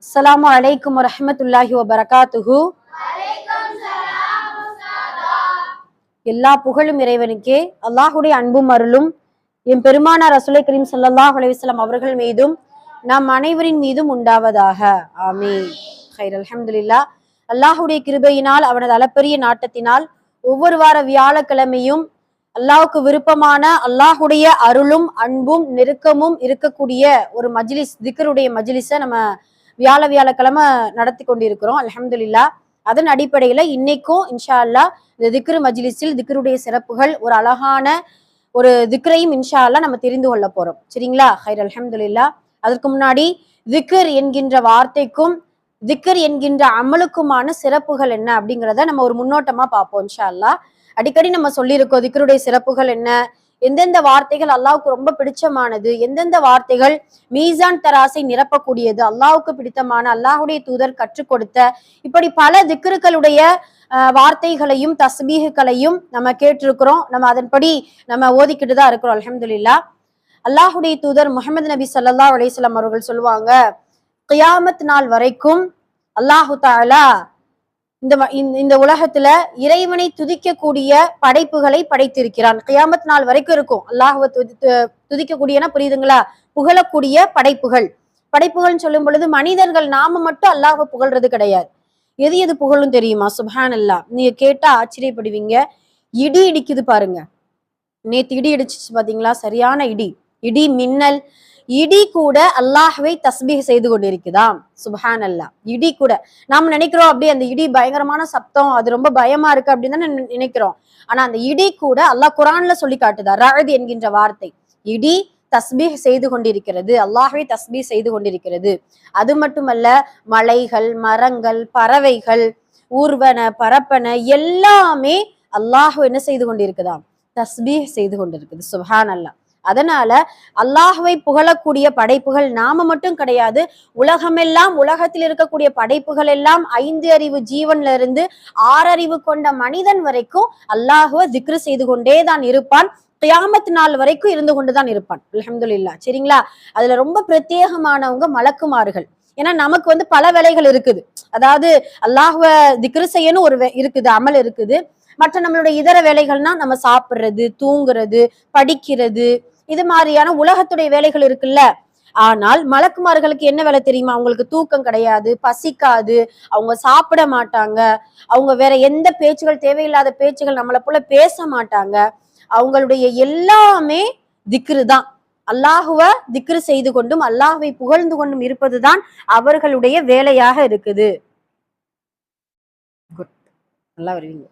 அஸ்ஸலாமு அலைக்கும் வரஹ்மத்துல்லாஹி வபரகாத்துஹு. எல்லா புகழும் இறைவனுக்கே. அல்லாஹுடைய அன்பும் அருளும் என் பெருமானார் ரசூலை கரீம் ஸல்லல்லாஹு அலைஹி வஸல்லம் அவர்கள் மீதும் நம் அனைவரின் மீதும் உண்டாவதாக. ஆமீன். ஹைர். அல்ஹம்துலில்லாஹ். அல்லாஹுடைய கிருபையினால் அவனது அளப்பரிய நாட்டத்தினால் ஒவ்வொரு வார வியாழக்கிழமையும் அல்லாஹுக்கு விருப்பமான அல்லாஹுடைய அருளும் அன்பும் நெருக்கமும் இருக்கக்கூடிய ஒரு மஜ்லிஸ், திக்ருடைய மஜ்லிஸை நம்ம வியாழக்கிழமை நடத்தி கொண்டிருக்கிறோம். அல்ஹம்துலில்லாஹ். அதன் அடிப்படையில இன்னைக்கும் இன்ஷா அல்லாஹ் இந்த திக்ரு மஜ்லிஸில் திக்ருடைய சிறப்புகள், ஒரு அழகான ஒரு திக்ரையும் இன்ஷா அல்லாஹ் நம்ம தெரிந்து கொள்ள போறோம். சரிங்களா? ஹைர். அல்ஹம்துலில்லாஹ். அதற்கு முன்னாடி திக்ர் என்கின்ற வார்த்தைக்கும் திக்ர் என்கின்ற அமலுக்குமான சிறப்புகள் என்ன அப்படிங்கிறத நம்ம ஒரு முன்னோட்டமா பார்ப்போம் இன்ஷா அல்லாஹ். அடிக்கடி நம்ம சொல்லியிருக்கோம் திக்ருடைய சிறப்புகள் என்ன, எந்தெந்த வார்த்தைகள் அல்லாஹ்வுக்கு ரொம்ப பிடிச்சமானது, எந்தெந்த வார்த்தைகள் மீசான் தராசை நிரப்பக்கூடியது, அல்லாஹ்வுக்கு பிடித்தமான, அல்லாஹுடைய தூதர் கற்றுக் கொடுத்த, இப்படி பல திக்ருக்களுடைய வார்த்தைகளையும் தஸ்பீஹுகளையும் நம்ம கேட்டிருக்கிறோம். நம்ம அதன்படி நம்ம ஓதிக்கிட்டு தான் இருக்கிறோம். அல்ஹம்துலில்லாஹ். அல்லாஹுடைய தூதர் முஹம்மது நபி ஸல்லல்லாஹு அலைஹி வஸல்லம் அவர்கள் சொல்லுவாங்க, கியாமத் நாள் வரைக்கும் அல்லாஹு தஆலா இந்த உலகத்துல இறைவனை துதிக்கக்கூடிய படைப்புகளை படைத்திருக்கிறான். கியாமத் நாள் வரைக்கும் இருக்கும். அல்லாஹுவை துதிக்கக்கூடியனா புரியுதுங்களா? புகழக்கூடிய படைப்புகள்னு சொல்லும் பொழுது மனிதர்கள் நாம மட்டும் அல்லாஹ்வை புகழ்றது கிடையாது. எது எது புகழும் தெரியுமா? சுப்ஹானல்லாஹ். நீங்க கேட்டா ஆச்சரியப்படுவீங்க. இடி இடிக்குது பாருங்க. நேத்து இடி இடிச்சிச்சு பாத்தீங்களா? சரியான இடி மின்னல். இடி கூட அல்லாஹ்வை தஸ்பீஹ் செய்து கொண்டிருக்குதாம். சுப்ஹானல்லாஹ். இடி கூட நாம நினைக்கிறோம் அப்படியே அந்த இடி பயங்கரமான சப்தம், அது ரொம்ப பயமா இருக்கு அப்படின்னு தானே நினைக்கிறோம். ஆனா அந்த இடி கூட அல்லாஹ் குர்ஆன்ல சொல்லி காட்டுதா. ரஅத் என்கின்ற வார்த்தை, இடி தஸ்பீஹ் செய்து கொண்டிருக்கிறது, அல்லாஹ்வை தஸ்பீஹ் செய்து கொண்டிருக்கிறது. அது மட்டுமல்ல, மலைகள், மரங்கள், பறவைகள், ஊர்வன பரப்பன எல்லாமே அல்லாஹ் என்ன செய்து கொண்டிருக்குதாம்? தஸ்பீஹ் செய்து கொண்டிருக்குது. சுப்ஹானல்லாஹ். அதனால அல்லாஹ்வை புகழக்கூடிய படைப்புகள் நாம மட்டும் கிடையாது, உலகமெல்லாம், உலகத்தில் இருக்கக்கூடிய படைப்புகள் எல்லாம் 5 அறிவு ஜீவன்ல இருந்து 6 அறிவு கொண்ட மனிதன் வரைக்கும் அல்லாஹ்வை திக்ரு செய்து கொண்டே தான் இருப்பான். கியாமத் நாள் வரைக்கும் இருந்து கொண்டுதான் இருப்பான். அல்ஹம்துலில்லாஹ். சரிங்களா? அதுல ரொம்ப பிரத்யேகமானவங்க மலக்குமார்கள். ஏன்னா நமக்கு பல வேலைகள் இருக்குது. அதாவது அல்லாஹ்வை திக்ரு செய்யணும் ஒரு இருக்குது, அமல் இருக்குது. மற்ற நம்மளுடைய இதர வேலைகள்னா நம்ம சாப்பிடுறது, தூங்குறது, படிக்கிறது, இது மாதிரியான உலகத்துடைய வேலைகள் இருக்குல்ல. ஆனால் மலக்குமார்களுக்கு என்ன வேலை தெரியுமா? அவங்களுக்கு தூக்கம் கிடையாது, பசிக்காது, அவங்க சாப்பிட மாட்டாங்க, அவங்க வேற எந்த பேச்சுகள், தேவையில்லாத பேச்சுகள் நம்மளை போல பேச மாட்டாங்க. அவங்களுடைய எல்லாமே திக்ரு தான். அல்லாஹுவ திக்ரு செய்து கொண்டும் அல்லாஹ்வை புகழ்ந்து கொண்டும் இருப்பதுதான் அவர்களுடைய வேலையாக இருக்குது. குட். நல்லா வருவீங்க.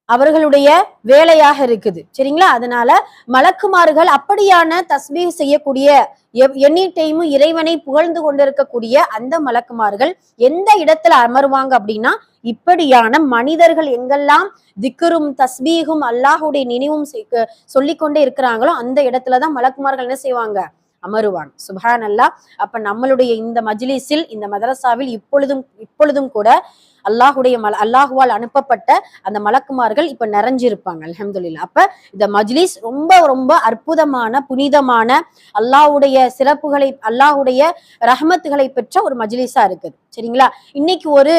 அவர்களுடைய வேலையாக இருக்குது. சரிங்களா? அதனால மலக்குமார்கள் அப்படியான தஸ்பீஹ் செய்யக்கூடிய, எனி டைமும் இறைவனை புகழ்ந்து கொண்டிருக்கக்கூடிய அந்த மலக்குமார்கள் எந்த இடத்துல அமருவாங்க அப்படின்னா, இப்படியான மனிதர்கள் எங்கெல்லாம் திக்ரும் தஸ்பீஹும் அல்லாஹுடைய நினைவும் சொல்லிக்கொண்டே இருக்கிறாங்களோ அந்த இடத்துலதான் மலக்குமார்கள் என்ன செய்வாங்க? அமருவாங்க. சுப்ஹானல்லாஹ். அப்ப நம்மளுடைய இந்த மஜ்லிஸில், இந்த மதரசாவில் இப்பொழுதும் கூட அல்லாஹுவால் அனுப்பப்பட்ட அந்த மலக்குமார்கள் இப்ப நிறைஞ்சிருப்பாங்க. அல்ஹம்துலில்லாஹ். அப்ப இந்த மஜ்லிஸ் ரொம்ப ரொம்ப அற்புதமான, புனிதமான, அல்லாஹுடைய சிறப்புகளை, அல்லாஹுடைய ரஹ்மத்துகளை பெற்ற ஒரு மஜ்லிஸா இருக்குது. சரிங்களா? இன்னைக்கு ஒரு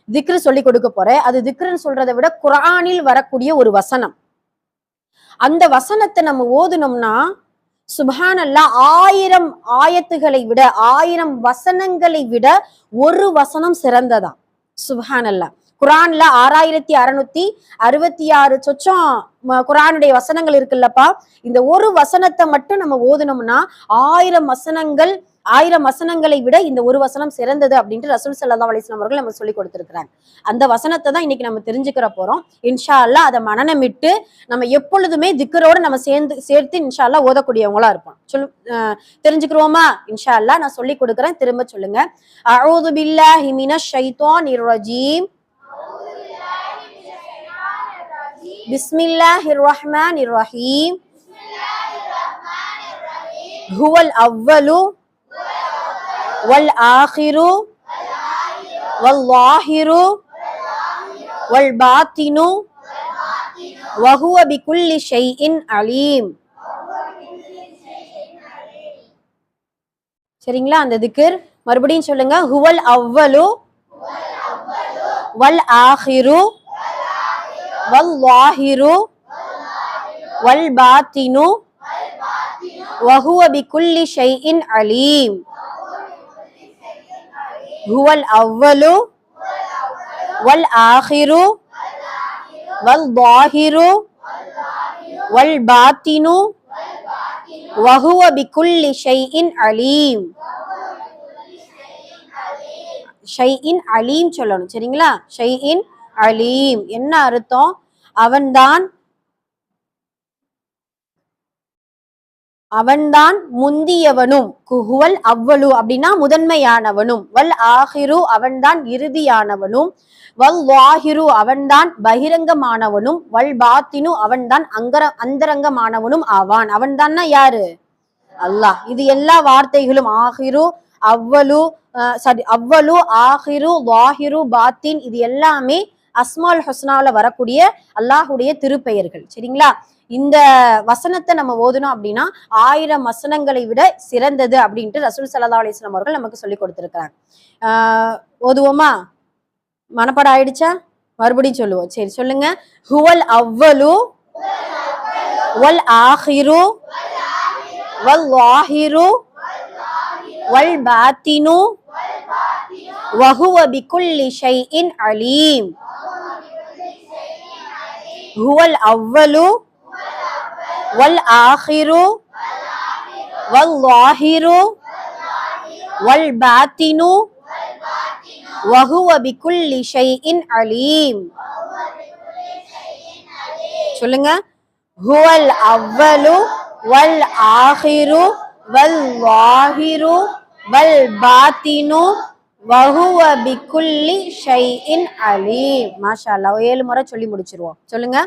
திக்ரு சொல்லி கொடுக்க போறேன். அது திக்ருன்னு சொல்றதை விட குர்ஆனில் வரக்கூடிய ஒரு வசனம். அந்த வசனத்தை நம்ம ஓதுனோம்னா சுப்ஹானல்லாஹ், 1000 ஆயத்துகளை விட, 1000 வசனங்களை விட ஒரு வசனம் சிறந்ததா. சுப்ஹானல்லாஹ். குர்ஆன்ல 6666 சொச்சம் குர்ஆனுடைய வசனங்கள் இருக்குல்லப்பா. இந்த ஒரு வசனத்தை மட்டும் நம்ம ஓதுனோம்னா 1000 வசனங்களை விட இந்த ஒரு வசனம் சிறந்தது அப்படின்ட்டு ரசூல் ஸல்லல்லாஹு அலைஹி வஸல்லம் அவர்கள் நமக்கு சொல்லி கொடுத்திருக்கிறாங்க. அந்த வசனத்தை தான் இன்னைக்கு நம்ம தெரிஞ்சுக்கிற போறோம். இன்ஷா அல்லாஹ் அதை மனனமிட்டு நம்ம எப்பொழுதுமே திக்ரோடு நம்ம சேர்த்து இன்ஷா அல்லாஹ் ஓதக்கூடியவங்களா இருப்போம். தெரிஞ்சுக்கிறோமா? இன்ஷா அல்லாஹ் நான் சொல்லி கொடுக்குறேன், திரும்ப சொல்லுங்க. அஊது பில்லாஹி மினஷ் ஷைத்தானிர் ரஜீம். பிஸ்மில்லாஹிர் ரஹ்மானிர் ரஹீம். ஹுவல் அவ்வலு வல் ஆஹிரு வல் லாஹிரு வல் பாத்தினு வஹுவ பிகுல்லி ஷைஇன் அலீம். சரிங்களா? அந்த திக்ர் மறுபடியும் சொல்லுங்க. ஹுவல் அவ்வலு வல் ஆஹிரு வல் லாஹிரு வல் பாத்தினு வஹுவ பிகுல்லி ஷைஇன் அலீம். ஹுவல் அவ்வலு வல் ஆஹிரு வல் லாஹிரு வல் பாத்தினு வஹுவ பிகுல்லி ஷைஇன் அலீம். ஷைஇன் அலீம் சொல்லணும். சரிங்களா? ஷைஇன் அலீம் என்ன அர்த்தம்? அவன்தான் முந்தியவனும், குஹுவல் அவ்வளு அப்படின்னா முதன்மையானவனும், வல் ஆஹிரு அவன்தான் இறுதியானவனும், வல் வாஹிரு அவன்தான் பகிரங்கமானவனும், வல் பாத்தினு அவன்தான் அந்தரங்கமானவனும் ஆவான். அவன்தான் யாரு? அல்லாஹ். இது எல்லா வார்த்தைகளும் ஆஹிரு அவ்வளு அவ்வளு ஆஹிரு வாஹிரு பாத்தின் இது எல்லாமே அஸ்மால் ஹுஸ்னால வரக்கூடிய அல்லாஹுடைய திருப்பெயர்கள். சரிங்களா? இந்த வசனத்தை நம்ம ஓதணும் அப்படின்னா 1000 வசனங்களை விட சிறந்தது அப்படின்ட்டு ரசூல் ஸல்லல்லாஹு அலைஹி வஸல்லம் அவர்கள் நமக்கு சொல்லி கொடுத்திருக்கிறாங்க. ஓதுவோமா? மனப்பாடம் ஆயிடுச்சா? மறுபடியும் சொல்லுவோம். சரி சொல்லுங்க. ஹுவல் அவ்வலு வல் ஆஹிரு வல் லாஹிரு வல் பாத்தினு வஹுவ பிகுல்லி ஷைஇன் அலீம். ஹுவல் அவ்வலு வல் ஆஹிரு வல் லாஹிரு வல் பாத்தினு வஹுவ பிகுல்லி ஷைஇன் அலீம். சொல்லுங்க. ஹுவல் அவ்வலு வல் ஆஹிரு வல் லாஹிரு வல் பாத்தினு வஹுவ பிகுல்லி ஷைஇன் அலீம். மாஷா அல்லாஹ். 7 முறை சொல்லி முடிச்சிருவோம். சொல்லுங்க.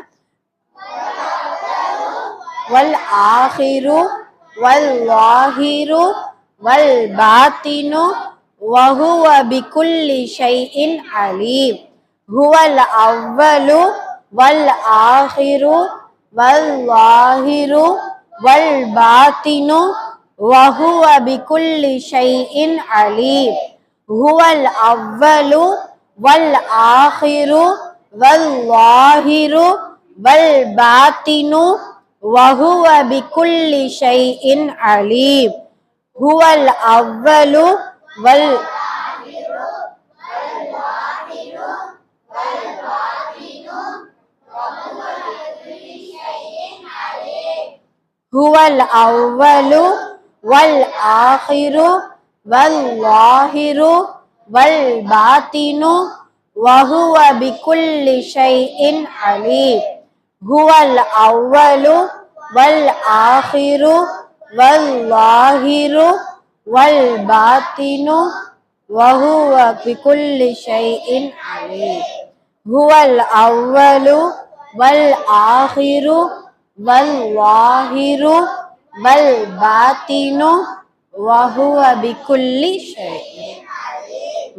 வல் ஆஹிரு வல் லாஹிரு வல் பாத்தினு வஹுவ பிகுல்லி ஷைஇன் அலீம். ஹுவல் அவ்வலு வல் ஆஹிரு வல் லாஹிரு வல் பாத்தினு வஹுவ பிகுல்லி ஷைஇன் அலீம். ஹுவல் அவ்வலு வல் ஆஹிரு வல் லாஹிரு வல் பாத்தினு வஹுவ பிகுல்லி ஷைஇன் அலீம். ஹுவல் அவ்வலு வல் ஹுவல் அவ்வலு வல் ஆஹிரு வல் லாஹிரு வல் பாத்தினு வஹுவ பிகுல்லி ஷைஇன் அலீம். ஹுவல் அவ்வலு வல் ஆஹிரு வல் லாஹிரு வல் பாத்தினு வஹுவ பிகுல்லி ஷைஇன் அலீம். ஹுவல் அவ்வலு வல் ஆஹிரு வல் லாஹிரு வல் பாத்தினு வஹுவ பிகுல்லி ஷைஇன்.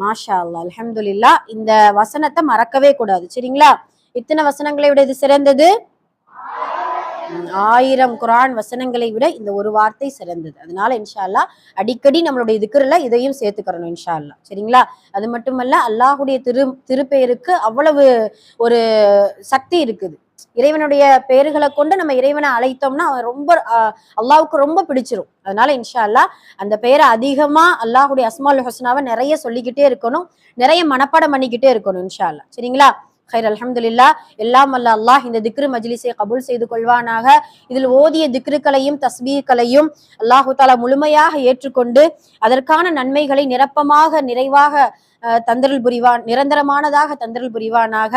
மாஷா அல்லாஹ். அல்ஹம்துலில்லாஹ். இந்த வசனத்தை மறக்கவே கூடாது. சரிங்களா? இத்தனை வசனங்களை விட இது சிறந்தது. 1000 குர்ஆன் வசனங்களை விட இந்த ஒரு வார்த்தை சிறந்தது. அதனால இன்ஷா அல்லாஹ் அடிக்கடி நம்மளுடைய திக்ருல இதையும் சேர்த்துக்கிறணும் இன்ஷா அல்லாஹ். சரிங்களா? அது மட்டுமல்ல, அல்லாஹுடைய திருப்பெயருக்கு அவ்வளவு ஒரு சக்தி இருக்குது. இறைவனுடைய பெயர்களை கொண்டு நம்ம இறைவனை அழைத்தோம்னா அவன் ரொம்ப அல்லாஹ்வுக்கு ரொம்ப பிடிச்சிரும். அதனால இன்ஷா அல்லாஹ் அந்த பெயரை அதிகமா அல்லாஹுடைய அஸ்மால் ஹுஸ்னாவை நிறைய சொல்லிக்கிட்டே இருக்கணும், நிறைய மனப்பாடம் பண்ணிக்கிட்டே இருக்கணும் இன்ஷா அல்லாஹ். சரிங்களா? ஹைர். அல்ஹம்துலில்லாஹ். எல்லாம் வல்ல அல்லாஹ் இந்த திக்ரு மஜ்லிஸை கபூல் செய்து கொள்வானாக. இதில் ஓதிய திக்ருக்களையும் தஸ்பீகளையும் அல்லாஹு தஆலா முழுமையாக ஏற்றுக்கொண்டு அதற்கான நன்மைகளை நிரப்பமாக நிறைவாக தந்தருள் புரிவான், நிரந்தரமானதாக தந்தருள் புரிவானாக.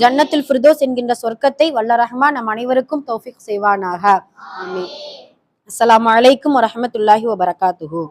ஜன்னத்துல் ஃபிர்தௌஸ் என்கின்ற சொர்க்கத்தை வல்ல ரஹ்மான் நம் அனைவருக்கும் தௌஃபீக் செய்வானாக. ஆமீன். அஸ்ஸலாமு அலைக்கும் வரஹ்மத்துல்லாஹி வபரகாத்துஹு.